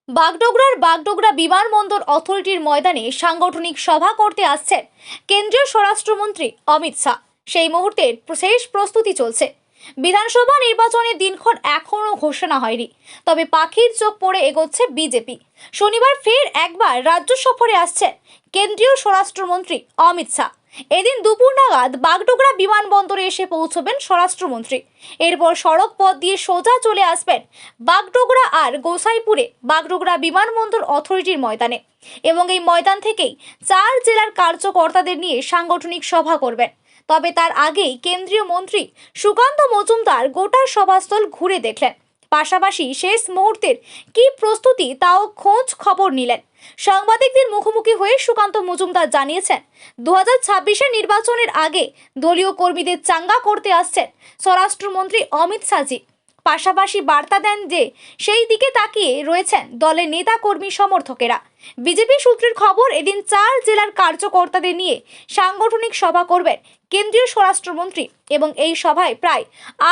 বাগডোগরা বিমানবন্দর অথরিটির ময়দানে সাংগঠনিক সভা করতে আসছেন কেন্দ্রীয় স্বরাষ্ট্রমন্ত্রী অমিত শাহ। সেই মুহূর্তের শেষ প্রস্তুতি চলছে। বিধানসভা নির্বাচনের দিনক্ষণ এখনও ঘোষণা হয়নি, তবে পাখির চোখ পড়ে এগোচ্ছে বিজেপি। শনিবার ফের একবার রাজ্য সফরে আসছেন কেন্দ্রীয় স্বরাষ্ট্রমন্ত্রী অমিত শাহ। এদিন দুপুর নাগাদ বাগডোগরা বিমানবন্দরে এসে পৌঁছবেন স্বরাষ্ট্রমন্ত্রী। এরপর সড়ক পথ দিয়ে সোজা চলে আসবেন বাগডোগরা আর গোসাইপুরে বাগডোগরা বিমানবন্দর অথরিটির ময়দানে, এবং এই ময়দান থেকেই 4 জেলার কার্যকর্তাদের নিয়ে সাংগঠনিক সভা করবেন। তবে তার আগেই কেন্দ্রীয় মন্ত্রী সুকান্ত মজুমদার গোটা সভাস্থল ঘুরে দেখলেন, পাশাপাশি শেষ মুহূর্তের কি প্রস্তুতি তাও খোঁজ খবর নিলেন। সাংবাদিকদের মুখোমুখি হয়ে সুকান্ত মজুমদার জানিয়েছেন, 2026-এর নির্বাচনের আগে দলীয় কর্মীদের চাঙ্গা করতে আসছেন স্বরাষ্ট্রমন্ত্রী অমিত শাহজি। পাশাপাশি বার্তা দেন যে সেই দিকে তাকিয়ে রয়েছেন দলের নেতা কর্মী সমর্থকেরা। বিজেপি সূত্রের খবর, এদিন 4 জেলার কার্যকর্তাদের নিয়ে সাংগঠনিক সভা করবেন কেন্দ্রীয় স্বরাষ্ট্রমন্ত্রী, এবং এই সভায় প্রায়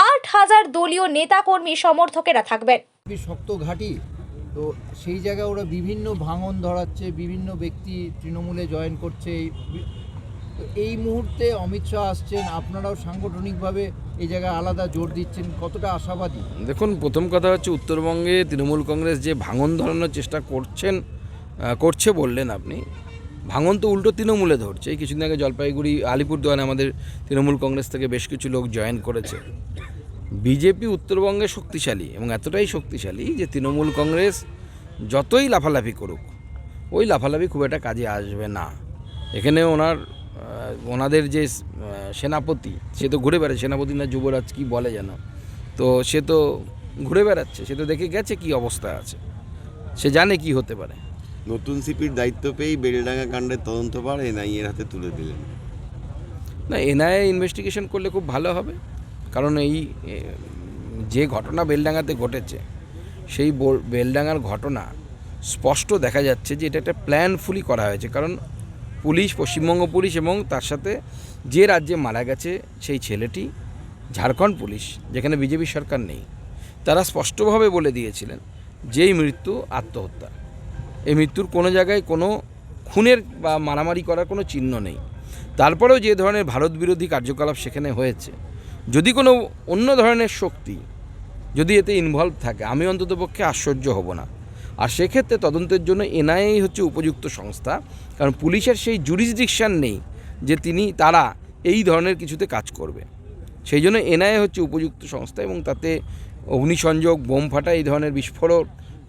8,000 দলীয় নেতা কর্মী সমর্থকেরা থাকবেন। শক্ত ঘাঁটি, তো সেই জায়গায় ওরা বিভিন্ন ভাঙন ধরাচ্ছে, বিভিন্ন ব্যক্তি তৃণমূলে জয়েন করছে। এই মুহূর্তে অমিত শাহ আসছেন, আপনারাও সাংগঠনিকভাবে এই জায়গায় আলাদা জোর দিচ্ছেন, কতটা আশাবাদী? দেখুন, প্রথম কথা হচ্ছে উত্তরবঙ্গে তৃণমূল কংগ্রেস যে ভাঙন ধরানোর চেষ্টা করছে বললেন আপনি, ভাঙন তো উল্টো তৃণমূলে ধরছে। এই কিছুদিন আগে জলপাইগুড়ি আলিপুরদুয়ারে আমাদের তৃণমূল কংগ্রেস থেকে বেশ কিছু লোক জয়েন করেছে। বিজেপি উত্তরবঙ্গে শক্তিশালী, এবং এতটাই শক্তিশালী যে তৃণমূল কংগ্রেস যতই লাফালাফি করুক, ওই লাফালাফি খুব একটা কাজে আসবে না। এখানে ওনাদের যে সেনাপতি, সে তো ঘুরে বেড়াচ্ছে, সেনাপতি না যুবরাজ কি বলে যেন, তো সে তো ঘুরে বেড়াচ্ছে, সে তো দেখে গেছে কি অবস্থা আছে, সে জানে কি হতে পারে। নতুন সিপির দায়িত্ব পেয়েই বেলডাঙ্গা কাণ্ডের তদন্তভার এনআইএর হাতে তুলে দিলেন। না, এনআইএ ইনভেস্টিগেশন করলে খুব ভালো হবে, কারণ এই যে ঘটনা বেলডাঙ্গাতে ঘটেছে, সেই বেলডাঙ্গার ঘটনা স্পষ্ট দেখা যাচ্ছে যে এটা একটা প্ল্যানফুলি করা হয়েছে। কারণ পুলিশ, পশ্চিমবঙ্গ পুলিশ, এবং তার সাথে যে রাজ্যে মারা গেছে সেই ছেলেটি, ঝাড়খণ্ড পুলিশ, যেখানে বিজেপি সরকার নেই, তারা স্পষ্টভাবে বলে দিয়েছিলেন যে এই মৃত্যু আত্মহত্যা। এই মৃত্যুর কোনো জায়গায় কোনো খুনের বা মারামারি করার কোনো চিহ্ন নেই। তারপরেও যে ধরনের ভারত বিরোধী কার্যকলাপ সেখানে হয়েছে, যদি কোনো অন্য ধরনের শক্তি যদি এতে ইনভলভ থাকে, আমি অন্ততপক্ষে আশ্চর্য হব না। আর সেক্ষেত্রে তদন্তের জন্য এনআইএ হচ্ছে উপযুক্ত সংস্থা, কারণ পুলিশের সেই জুরিসডিকশন নেই যে তারা এই ধরনের কিছুতে কাজ করবে। সেই জন্য এনআইএ হচ্ছে উপযুক্ত সংস্থা, এবং তাতে অগ্নিসংযোগ, বোম ফাটা, এই ধরনের বিস্ফোরক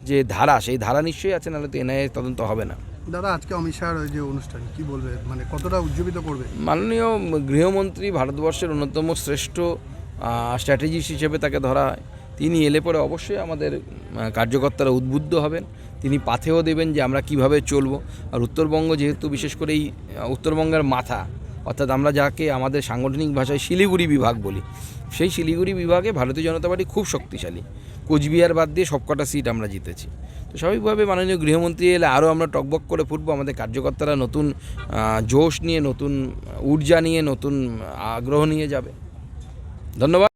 যে ধারা, সেই ধারা নিশ্চয়ই আছে, নাহলে তো এনআইএ তদন্ত হবে না। দাদা, আজকে অমিত শাহর যে অনুষ্ঠান কি বলবে, মানে কতটা উজ্জীবিত করবে? মাননীয় গৃহমন্ত্রী ভারতবর্ষের অন্যতম শ্রেষ্ঠ স্ট্র্যাটেজিস্ট হিসেবে তাকে ধরা হয়। তিনি এলে পরে অবশ্যই আমাদের কার্যকর্তারা উদ্বুদ্ধ হবেন, তিনি পাথেও দেবেন যে আমরা কিভাবে চলবো। আর উত্তরবঙ্গ যেহেতু বিশেষ করে এই উত্তরবঙ্গের মাথা, অর্থাৎ আমরা যাকে আমাদের সাংগঠনিক ভাষায় শিলিগুড়ি বিভাগ বলি, সেই শিলিগুড়ি বিভাগে ভারতীয় জনতা পার্টি খুব শক্তিশালী। কোচবিহার বাদ দিয়ে সবকটা সিট আমরা জিতেছি। তো স্বাভাবিকভাবে মাননীয় গৃহমন্ত্রী এলে আরও আমরা টকবক করে ফুটবো। আমাদের কার্যকর্তারা নতুন জোশ নিয়ে, নতুন ঊর্জা নিয়ে, নতুন আগ্রহ নিয়ে যাবে। ধন্যবাদ।